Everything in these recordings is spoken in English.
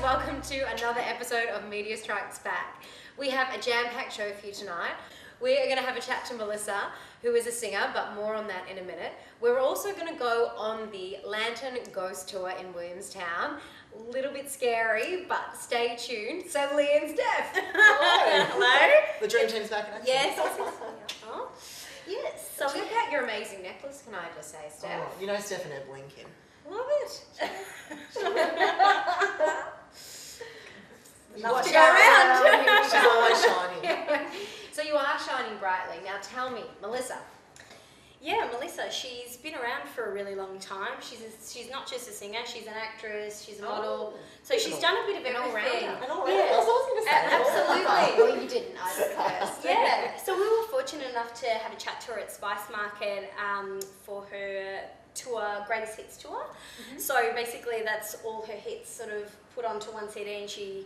welcome to another episode of Media Strikes Back. We have a jam-packed show for you tonight. We are going to have a chat to Melissa, who is a singer, but more on that in a minute. We're also going to go on the Lantern Ghost Tour in Williamstown. A little bit scary, but stay tuned. So Lee and Steph. Hello. Hello. The dream team's back in action. Yes. Oh. Yes. So check out your amazing necklace, can I just say, Steph? Oh, you know Steph and her blinking. Love it. Enough to go around. She's always shining. So you are shining brightly. Now tell me, Melissa. Yeah, Melissa, she's been around for a really long time. She's not just a singer, she's an actress, she's a model. So she's done a bit of everything. An all-rounder. That's what I was going to say. Absolutely. Well, you didn't. I said it first. Yeah, so we were fortunate enough to have a chat to her at Spice Market for her tour, Greatest Hits tour. Mm-hmm. So basically that's all her hits sort of put onto one CD, and she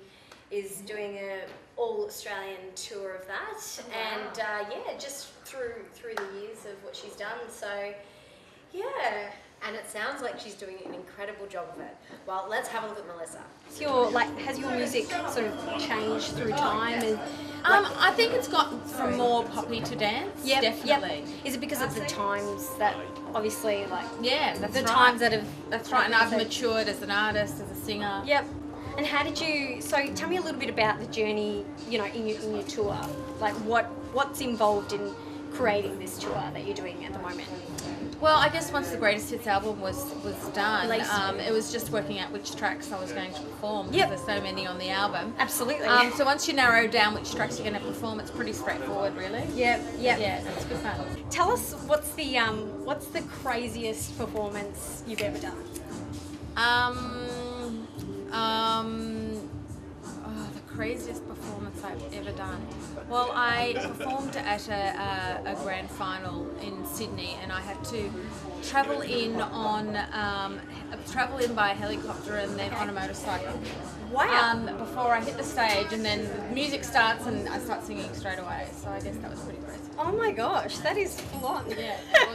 is doing a all Australian tour of that. Wow. And just through the years of what she's done. So yeah. And it sounds like she's doing an incredible job of it. Well, let's have a look at Melissa. So has your music sort of changed through time? And I think it's got from more poppy to dance. Yep, Definitely. Yep. Is it because of the times that obviously Yeah, that's the right. times that have That's right, and I've matured as an artist, as a singer. Yep. And how did you? So tell me a little bit about the journey. You know, in your tour, like what's involved in creating this tour that you're doing at the moment. Well, I guess once the Greatest Hits album was done, Released. it was just working out which tracks I was going to perform, because Yep. there's so many on the album. Absolutely. So once you narrow down which tracks you're going to perform, it's pretty straightforward, really. Yep. Yeah, it's good fun. Tell us what's the craziest performance you've ever done? The craziest performance I've ever done. Well, I performed at a grand final in Sydney, and I had to travel in by helicopter and then on a motorcycle. Wow. Before I hit the stage, and then the music starts and I start singing straight away. So I guess that was pretty crazy. Oh my gosh, that is full on. Yeah. It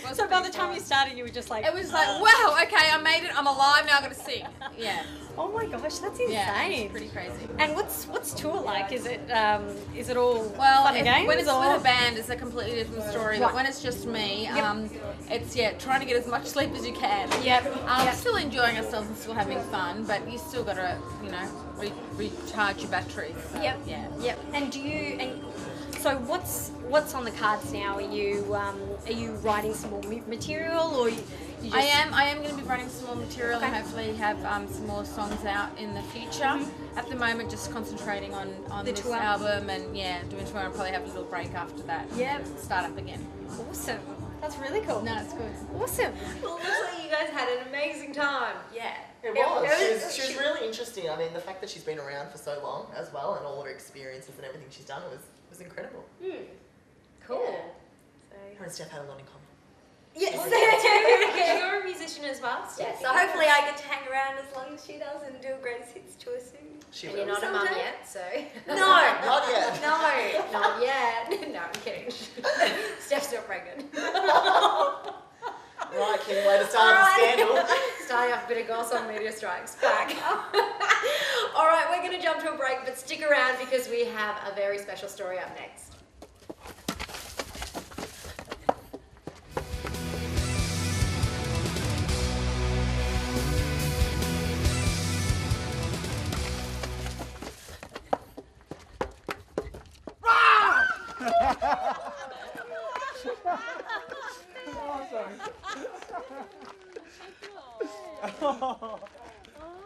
was So by the pretty time fun. you started, you were just like, It was like, wow, okay, I made it, I'm alive, now I've got to sing. Yeah. oh my gosh, that's insane. Yeah, it's pretty crazy. And what's tour like? Is it all Well, fun and games? when it's or? with a band, it's a completely different story. But when it's just me, it's trying to get as much sleep as you can. Yep. Still enjoying ourselves and still having fun, but you still got to, recharge your batteries. So, Yep. Yeah. Yep. And so what's on the cards now? Are you writing some more material, or you just? I am going to be writing some more material and hopefully have some more songs out in the future. Mm-hmm. At the moment, just concentrating on The this tour. album and doing tour, and probably have a little break after that. Yep. And start up again. Awesome. That's really cool. No, it's good. Awesome. Well, it looks like you guys had an amazing time. Yeah. It was. She was really interesting. I mean, the fact that she's been around for so long as well, and all her experiences and everything she's done was incredible. Cool. Her and Steph had a lot in common. Yes. You're a musician as well, Steph. So hopefully I get to hang around as long as she does and do a Greatest Hits tour soon. She And will. you're not a mum someday. yet, so. No. Not yet. No. Not yet. No, I'm kidding. Steph's not pregnant. Right, Kim, way to start the scandal. Starting off a bit of gossip on Media Strikes Back. All right, we're going to jump to a break, but stick around because we have a very special story up next.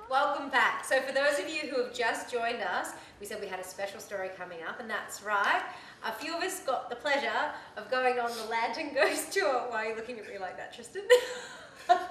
Welcome back. So for those of you who have just joined us, we said we had a special story coming up, and that's right. A few of us got the pleasure of going on the Lantern Ghost Tour. Why are you looking at me like that, Tristan?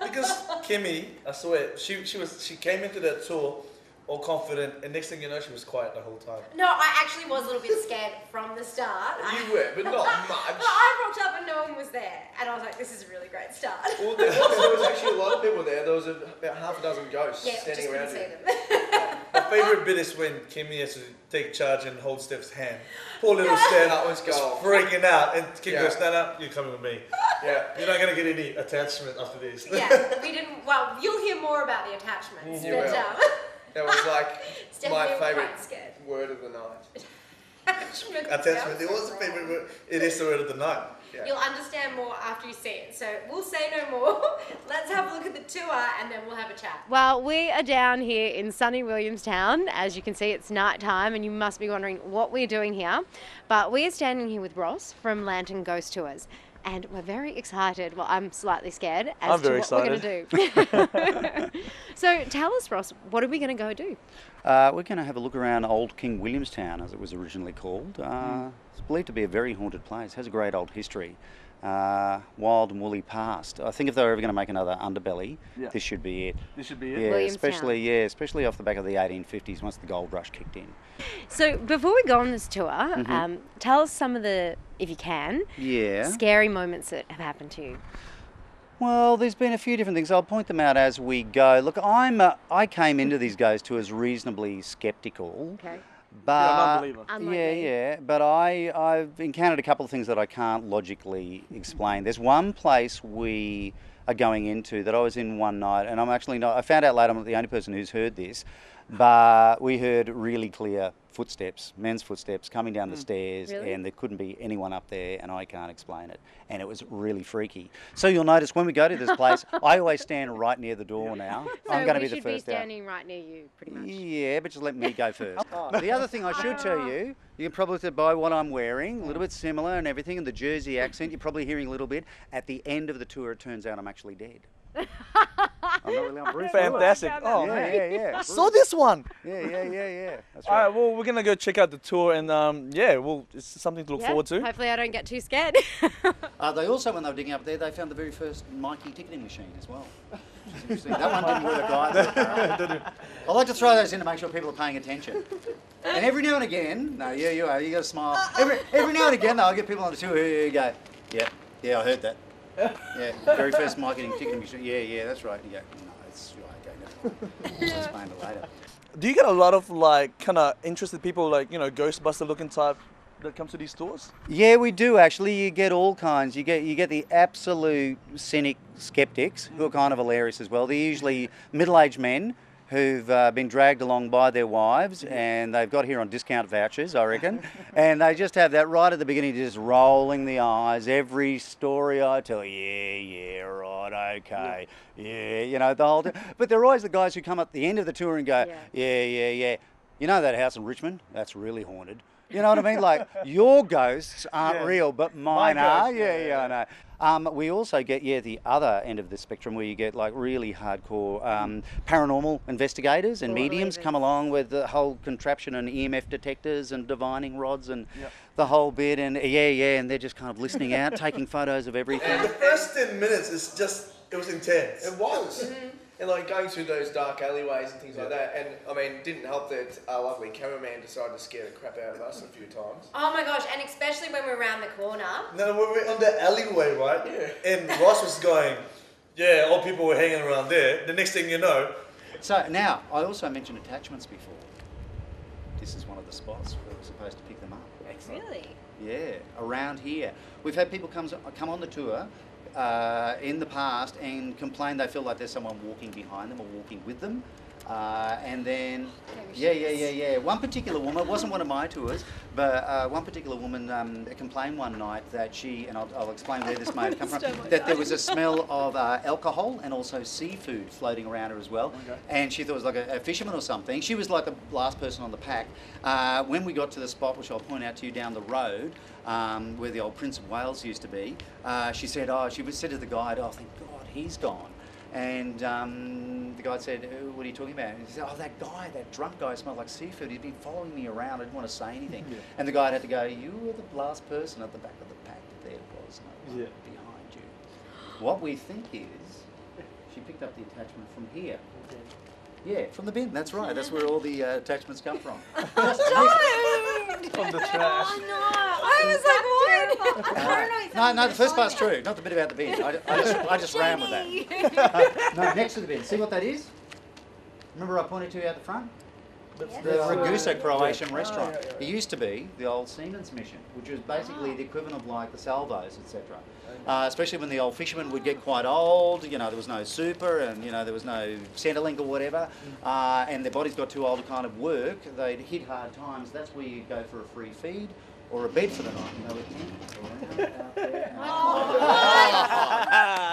Because Kimmy, I swear, she came into that tour all confident, and next thing you know, she was quiet the whole time. No, I actually was a little bit scared from the start. You were, but not much. But I rocked up and no one was there, and I was like, this is a really great start. Well, there was actually a lot of people there. There was about half a dozen ghosts Yeah, standing just around couldn't you. see them. My favourite bit is when Kimmy has to take charge and hold Steph's hand. Poor little Steph was freaking out, and Kim goes, stand up, you're coming with me. Yeah, you're not going to get any attachment after this. Yeah, we didn't. Well, you'll hear more about the attachments. You but, will. That was like It's my definitely favourite quite scared. word of the night. Attachment. It was a favorite word. It is the word of the night. Yeah. You'll understand more after you see it. So we'll say no more. Let's have a look at the tour and then we'll have a chat. Well, we are down here in sunny Williamstown. As you can see, it's night time and you must be wondering what we're doing here. But we are standing here with Ross from Lantern Ghost Tours. And we're very excited. Well, I'm slightly scared as to what we're going to do. So tell us, Ross, what are we going to go do? We're going to have a look around Old King Williamstown, as it was originally called. It's believed to be a very haunted place. It has a great old history. Wild and woolly past. I think if they were ever going to make another Underbelly, this should be it. This should be it. Yeah, especially off the back of the 1850s, once the gold rush kicked in. So before we go on this tour, tell us some of the, if you can, scary moments that have happened to you. Well, there's been a few different things. I'll point them out as we go. Look, I came into these ghost tours reasonably sceptical. Okay. But unbeliever. But I've encountered a couple of things that I can't logically explain. There's one place we are going into that I was in one night, and I'm actually not. I found out later I'm not the only person who's heard this, but we heard really clear footsteps, men's footsteps coming down the stairs, and there couldn't be anyone up there, and I can't explain it. And it was really freaky. So you'll notice when we go to this place, I always stand right near the door now. So I'm going to be the we should first be out. standing right near you, pretty much. Yeah, but just let me go first. The other thing I should tell you, you can probably tell by what I'm wearing, a little bit similar and everything, and the Jersey accent, you're probably hearing a little bit. At the end of the tour, it turns out I'm actually dead. I'm not really on Bruce. Fantastic. Oh, yeah. I saw this one. Yeah. That's All right. right, well, we're going to go check out the tour and, it's something to look forward to. Hopefully I don't get too scared. They also, when they were digging up there, they found the very first Mikey ticketing machine as well. That one didn't work either. I like to throw those in to make sure people are paying attention. And every now and again, you got to smile. Every now and again, though, I'll get people on the tour who go, yeah, I heard that. Yeah, very first marketing ticketing machine. Yeah, that's right. You go, no, it's right. Okay, no. I'll explain it later. Do you get a lot of, kind of interested people, Ghostbuster looking type that comes to these tours? Yeah, we do actually. You get all kinds. You get the absolute cynic skeptics who are kind of hilarious as well. They're usually middle-aged men who've been dragged along by their wives, and they've got here on discount vouchers, I reckon, and they just have that right at the beginning, just rolling the eyes. Every story I tell, yeah, right, okay, yeah, the whole time. But they're always the guys who come at the end of the tour and go, yeah. You know that house in Richmond? That's really haunted. You know what I mean? Like, your ghosts aren't real, but mine are. Yeah, I know. We also get, the other end of the spectrum where you get like really hardcore paranormal investigators and mediums come along with the whole contraption and EMF detectors and divining rods and the whole bit. And and they're just kind of listening out, taking photos of everything. The first 10 minutes it was intense. It was. And going through those dark alleyways and things like that, and it didn't help that our lovely cameraman decided to scare the crap out of us a few times. Oh my gosh, and especially when we're around the corner. No, we were on the alleyway, right? Yeah. And Ross was going, all people were hanging around there. The next thing you know. So now, I also mentioned attachments before. This is one of the spots where we're supposed to pick them up. Excellent. Really? Yeah, around here. We've had people come on the tour in the past and complain they feel like there's someone walking behind them or walking with them. And then, one particular woman, it wasn't one of my tours, but one particular woman complained one night that she, and I'll explain where this may have come from, that there was a smell of alcohol and also seafood floating around her as well. Okay. And she thought it was like a fisherman or something. She was like the last person on the pack. When we got to the spot, which I'll point out to you down the road, where the old Prince of Wales used to be, she said to the guide, thank God, he's gone. And the guide said, what are you talking about? And he said, that guy, that drunk guy smelled like seafood. He'd been following me around. I didn't want to say anything. Yeah. And the guide had to go, you were the last person at the back of the pack. There was no one behind you. What we think is, she picked up the attachment from here. Okay. Yeah, from the bin. That's right. That's where all the attachments come from. From the trash. Oh no! I was like, what? No, the first part's true. Not the bit about the bin. I just ran with that. No, next to the bin. See what that is? Remember I pointed to you out the front? The Ragusa Croatian restaurant. It used to be the old Seamen's Mission, which was basically the equivalent of like the Salvos, etc. especially when the old fishermen would get quite old. You know, there was no super, and you know there was no Centrelink or whatever, and their bodies got too old to kind of work. They'd hit hard times. That's where you go for a free feed or a bed for the night. You know, we can.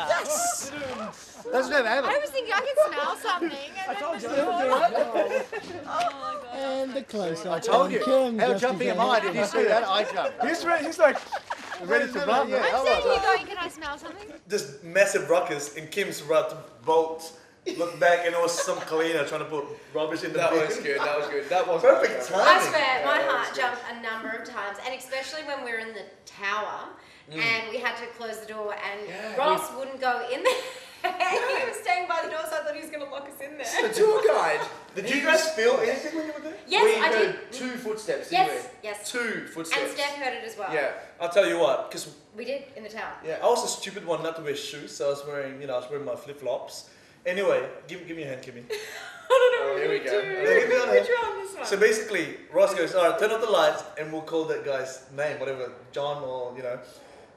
Yes. That's never happened. I was thinking I could smell something. I told you. And the close-up. I told you. Kim, How just jumpy as am I? Did you see that? I jumped. He's like ready to run. Yeah, I'm saying you going, can I smell something? This massive ruckus, and Kim's about to bolt. Look back, and it was some cleaner trying to put rubbish in the That bin. was good. That was good. That was Perfect good. timing. I swear, my heart jumped a number of times, and especially when we were in the tower and we had to close the door, and Ross wouldn't go in there. He was staying by the door, so I thought he was going to lock us in there. The tour guide. Did you guys feel anything when you were there? Yes, we I heard did. 2 footsteps, didn't Yes, we? yes. 2 footsteps. And Steph heard it as well. Yeah. I'll tell you what, because We did in the tower. Yeah. I was a stupid one not to wear shoes, so I was wearing my flip flops. Anyway, give me a hand, Kimmy. Oh, here we go. Give me a hand. on this one. So basically, Ross goes, all right, turn off the lights, and we'll call that guy's name, whatever, John or, you know.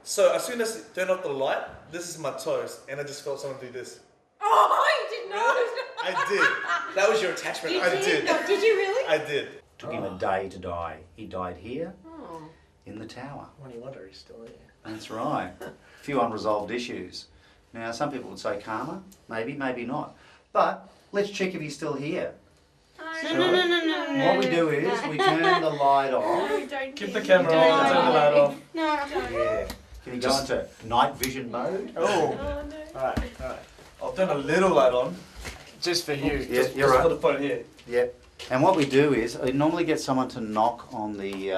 So as soon as I turned off the light, this is my toes, and I just felt someone do this. Oh, you did not. I did. That was your attachment. You I did? did. No, did you really? I did. Took him a day to die. He died here in the tower. When you wonder, he's still there. That's right. A few unresolved issues. Now, some people would say karma. Maybe, maybe not. But let's check if he's still here. No. What we do is we turn the light off. Keep the camera on, turn the light off. Yeah. Can you go into night vision mode? Oh. Alright. I'll turn a little light on. Just for you. Yeah, you're Just right. for the phone here. Yep. And what we do is, I normally get someone to knock on the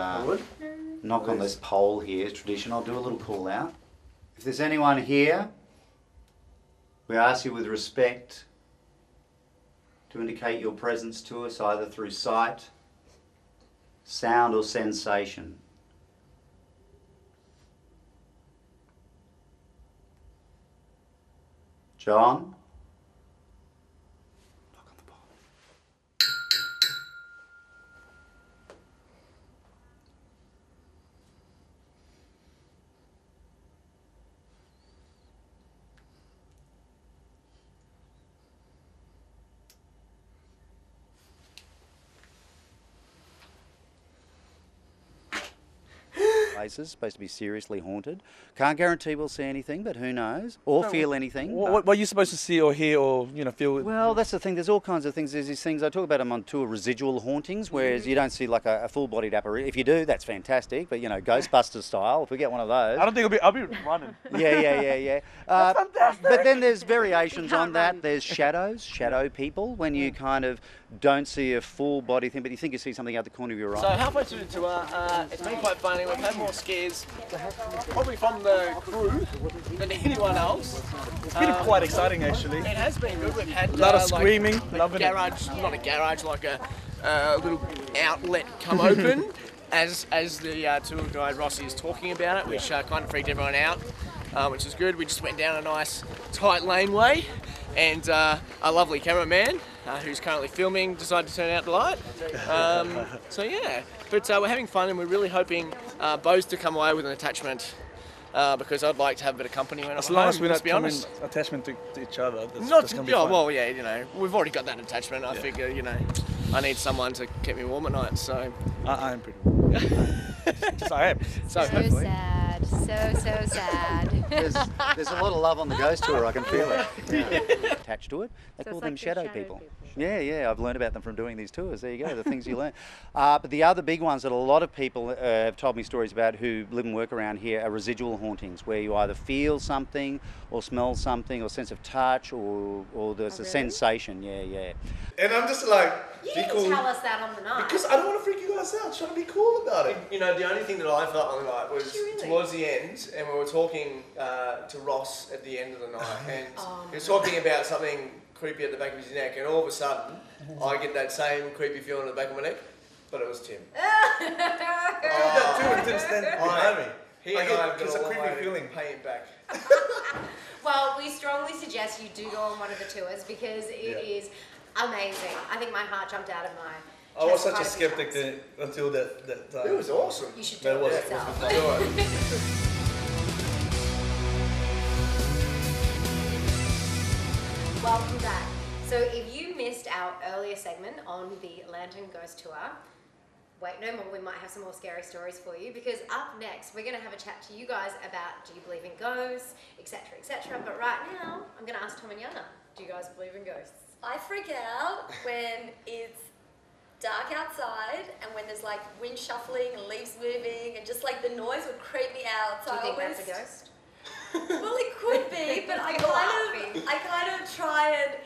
knock on this pole here. It's tradition. I'll do a little call out. If there's anyone here, we ask you with respect to indicate your presence to us either through sight, sound or sensation. John? Knock on the pole. Places supposed to be seriously haunted. Can't guarantee we'll see anything, but who knows? Or feel anything. What are you supposed to see or hear or feel? Well, that's the thing. There's all kinds of things. There's these things I talk about them on tour, residual hauntings, whereas you don't see like a full-bodied apparition. If you do, that's fantastic. But Ghostbusters style. If we get one of those. I don't think I'll be running. Yeah. That's fantastic. But then there's variations on that. There's shadow people, when you kind of don't see a full body thing, but you think you see something out the corner of your eye. So halfway through the tour, it's been quite funny. We've had more scares, probably from the crew than anyone else. It's been quite exciting actually. It has been good. We've had A lot of screaming, loving it. garage, not a garage, like a little outlet come open as the tour guide Rossi is talking about it, which kind of freaked everyone out, which is good. We just went down a nice tight laneway, and a lovely cameraman who's currently filming decided to turn out the light. So yeah, but we're having fun, and we're really hoping Bo's to come away with an attachment. Because I'd like to have a bit of company when I'm As home, long as we're let's not be honest. attachment to each other, that's Not, gonna be oh, fun. well, yeah, we've already got that attachment. I figure, I need someone to keep me warm at night, so. I am pretty warm. Just I am. So So hopefully. sad. So sad. There's a lot of love on the ghost tour. I can feel it. Yeah. Attached to it, they call it's them like the shadow shadow people. people. Yeah. I've learned about them from doing these tours. There you go. The things you learn. But the other big ones that a lot of people have told me stories about who live and work around here are residual hauntings, where you either feel something or smell something or sense of touch or there's a sensation. Yeah. And I'm just like, You be didn't cool. tell us that on the night. Because I don't want to freak you guys out. Trying to be cool about it. The only thing that I felt on the night was Did you really? towards the end, and we were talking to Ross at the end of the night, and he was talking about something creepy at the back of his neck, and all of a sudden, I get that same creepy feeling at the back of my neck, but it was Tim. I feel that too and Tim standing behind me. He and I have got it's a a long creepy way to feeling. pay him back. Well, we strongly suggest you do go on one of the tours because it is amazing. I think my heart jumped out of my I was chest such a quite few skeptic times. until that time. It was awesome. You should do That it was- yourself. Do it. Welcome back. So if you missed our earlier segment on the Lantern Ghost Tour, wait no more, we might have some more scary stories for you, because up next we're going to have a chat to you guys about do you believe in ghosts, etc, etc. But right now I'm going to ask Tom and Yana, do you guys believe in ghosts? I freak out when it's dark outside and when there's like wind shuffling and leaves moving and just like the noise would creep me out. So Do you think I always, that's a ghost? Well, it could be, but I kind of try and,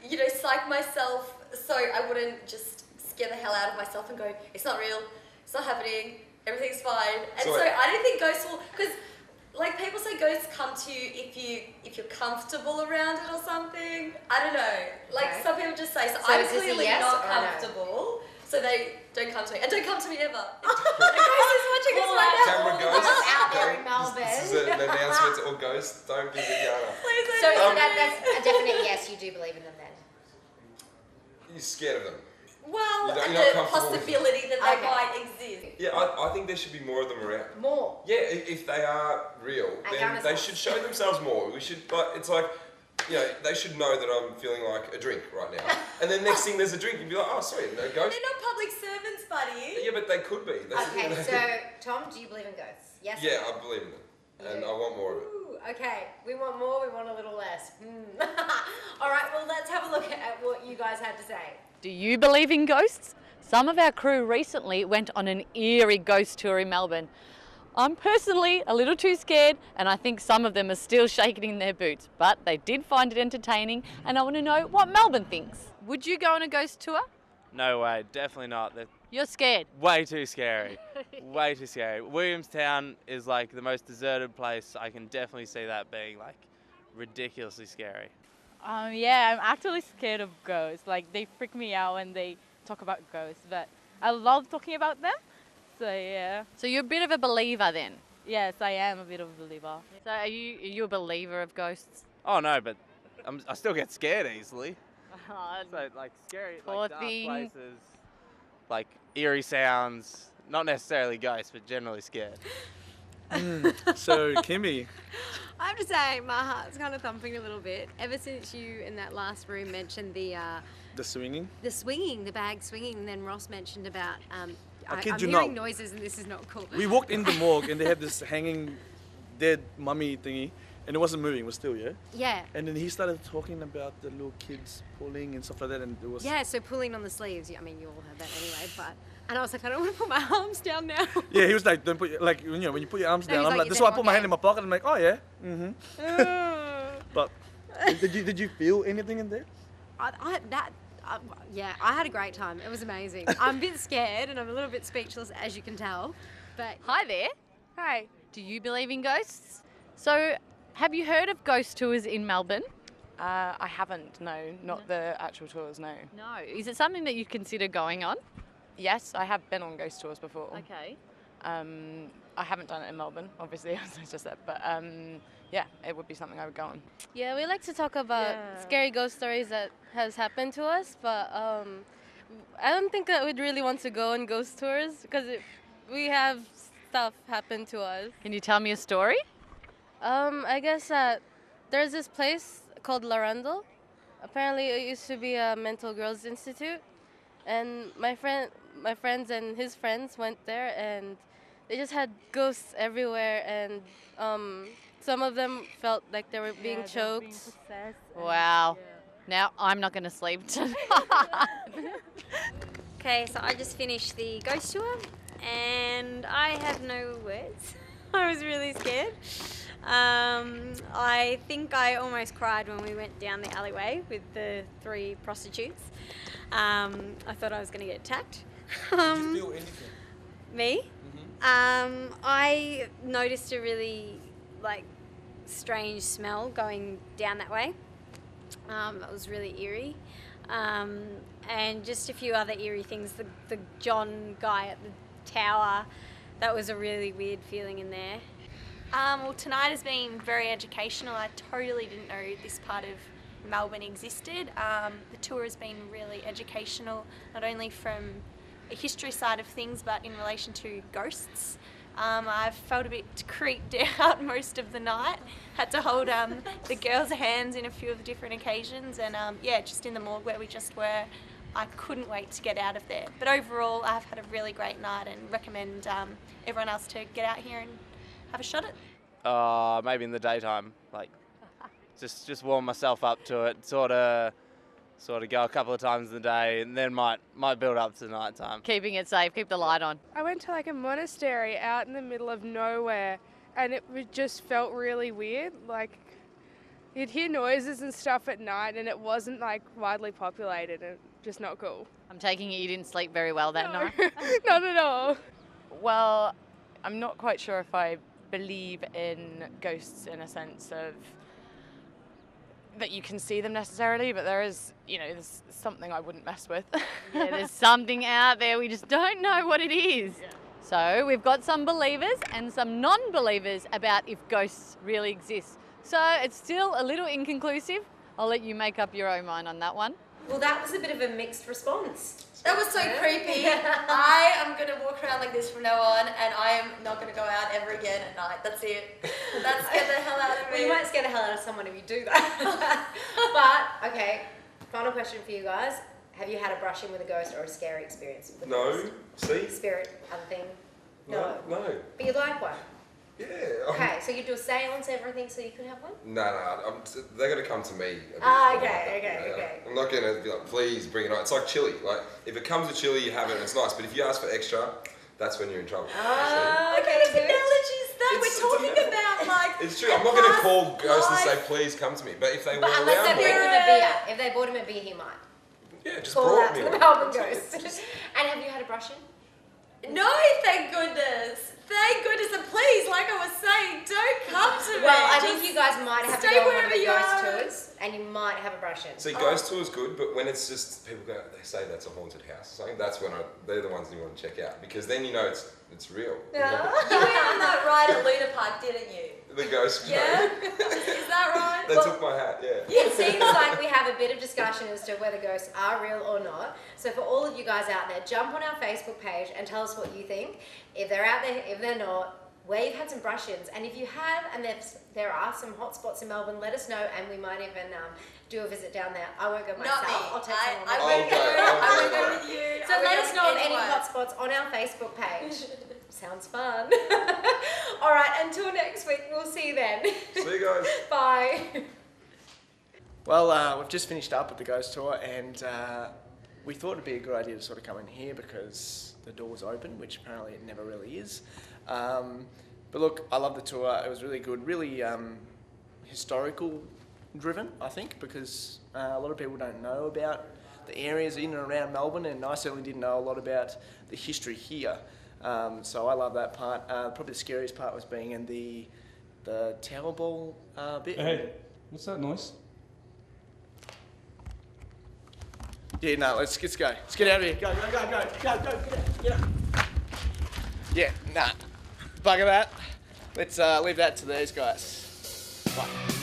you know, psych myself so I wouldn't just scare the hell out of myself and go, it's not real, it's not happening, everything's fine. And so I don't think ghosts will, because like people say ghosts come to you if you're comfortable around it or something. I don't know. Like some people just say, so I'm clearly not comfortable, so they don't come to me. And don't come to me ever. A ghost is watching us right now. Camera ghosts. Out there in Melbourne. This is an announcement to all ghosts. Don't visit Yana. Please So don't. that's a definite yes, you do believe in them then? You're scared of them. Well, You're not the comfortable with possibility that they might exist. Yeah, I think there should be more of them around. More? Yeah, if they are real, then they should show themselves more. We should, but it's like, you know, they should know that I'm feeling like a drink right now. And then next thing there's a drink, you'd be like, oh, sweet, no ghost. They're not public servants, buddy. Yeah, but they could be. That's Okay, so Tom, do you believe in ghosts? Yes? Yeah, I believe in them. And I want more of it. Ooh, okay, we want more, we want a little less. All right, well, let's have a look at what you guys had to say. Do you believe in ghosts? Some of our crew recently went on an eerie ghost tour in Melbourne. I'm personally a little too scared, and I think some of them are still shaking in their boots, but they did find it entertaining, and I want to know what Melbourne thinks. Would you go on a ghost tour? No way, definitely not. They're You're scared? way too scary. Way too scary. Williamstown is like the most deserted place. I can definitely see that being like ridiculously scary. Yeah, I'm actually scared of ghosts. Like, they freak me out when they talk about ghosts, but I love talking about them. So, yeah. So you're a bit of a believer then? Yes, I am a bit of a believer. So are you a believer of ghosts? Oh no, but I still get scared easily. So like scary, Poor like dark thing. places, like eerie sounds. Not necessarily ghosts, but generally scared. So Kimmy, I have to say, my heart's kind of thumping a little bit ever since you in that last room mentioned the swinging. the swinging, the bag swinging, and then Ross mentioned about I'm kid you hearing not. noises and this is not cool. We walked in the morgue and they had this hanging dead mummy thingy, and it wasn't moving, it was still, yeah? Yeah. And then he started talking about the little kids pulling and stuff like that, and it was... Yeah, so pulling on the sleeves. I mean, you all have that anyway, but... And I was like, I don't want to put my arms down now. Yeah, he was like, don't put your, like, you know, when you put your arms No, down, he's I'm like, like, this is "You're why I put my hand in my pocket. I'm like, oh yeah, But did you feel anything in there? Yeah, I had a great time. It was amazing. I'm a bit scared and I'm a little bit speechless, as you can tell. But Hi there. Hi. Do you believe in ghosts? So, have you heard of ghost tours in Melbourne? I haven't, no, not the actual tours, no. No. Is it something that you consider going on? Yes, I have been on ghost tours before. Okay. I haven't done it in Melbourne, obviously, as I just said, but yeah, it would be something I would go on. Yeah, we like to talk about scary ghost stories that has happened to us, but I don't think that we'd really want to go on ghost tours because we have stuff happen to us. Can you tell me a story? I guess there's this place called Larundel. Apparently, it used to be a mental girls institute, and my friends and his friends went there, and they just had ghosts everywhere, and some of them felt like they were being choked. Wow. Now I'm not going to sleep tonight. Okay, so I just finished the ghost tour and I have no words. I was really scared. I think I almost cried when we went down the alleyway with the 3 prostitutes. I thought I was going to get attacked. Did you feel anything? Me? I noticed a really strange smell going down that way. It was really eerie. And just a few other eerie things. The John guy at the tower, that was a really weird feeling in there. Well, tonight has been very educational. I totally didn't know this part of Melbourne existed. The tour has been really educational, not only from a history side of things, but in relation to ghosts. I felt a bit creeped out most of the night. Had to hold the girls' hands in a few of the different occasions, and yeah, just in the morgue where we just were, I couldn't wait to get out of there. But overall, I've had a really great night and recommend everyone else to get out here and have a shot at it. Maybe in the daytime, like just warm myself up to it, sort of go a couple of times in the day, and then might build up to night time. Keeping it safe, keep the light on. I went to like a monastery out in the middle of nowhere, and it just felt really weird. Like you'd hear noises and stuff at night, and it wasn't like widely populated, and just not cool. I'm taking it you didn't sleep very well that night. Not at all. Well, I'm not quite sure if I believe in ghosts in a sense of that you can see them necessarily, but there is, there's something I wouldn't mess with. Yeah, there's something out there, we just don't know what it is. Yeah. So we've got some believers and some non-believers about if ghosts really exist. So it's still a little inconclusive. I'll let you make up your own mind on that one. Well, that was a bit of a mixed response. That was so creepy. I am going to walk around like this from now on, and I am not going to go out ever again at night. That's it. That scared the hell out of me. Well, you might scare the hell out of someone if you do that. But, okay, final question for you guys. Have you had a brush-in with a ghost or a scary experience with a ghost? See? Spirit, other thing? No. But you'd like one? Yeah. Okay, so you do a seance, everything, so you could have one? No, they're going to come to me. Okay. I'm not going to be like, please bring it on. It's like chili. Like, if it comes with chili, you have it and it's nice. But if you ask for extra, that's when you're in trouble. What kind of analogy is that? We're talking about like... It's true. I'm not going to call ghosts and say, please come to me. But if they were around... Unless they brought him a beer. If they bought him a beer, he might. Yeah, just call brought out me to the one. Melbourne ghost. And have you had a brush-in? No, thank goodness. Thank goodness, and please, like I was saying, don't come to me. Well, I think you guys might have to go on one of the ghost are. tours, and you might have a brush-in. See, ghost tour's good, but when it's just people go, they say that's a haunted house. So that's when they're the ones you want to check out because then you know it's real. Yeah. You went on that ride at Luna Park, didn't you? The ghost. Yeah. Is that right? They took my hat. Yeah. It seems like we have a bit of discussion as to whether ghosts are real or not. So for all of you guys out there, jump on our Facebook page and tell us what you think. If they're out there, if they're not, where you've had some brush-ins, and if you have, and there are some hot spots in Melbourne, let us know, and we might even do a visit down there. I won't go myself. Not me. I'll take someone. I will go with you. So let us know of any hot spots on our Facebook page. Sounds fun. All right, until next week, we'll see you then. See you guys. Bye. Well, we've just finished up at the ghost tour, and we thought it'd be a good idea to sort of come in here because the door's open, which apparently it never really is. But look, I love the tour. It was really good, really historical driven, I think, because a lot of people don't know about the areas in and around Melbourne, and I certainly didn't know a lot about the history here. So I love that part. Probably the scariest part was being in the tower ball bit. Hey, what's that noise? Yeah, no, let's go. Let's get out of here. Go, get out. Yeah, nah. Bugger that. Let's leave that to these guys. Bye.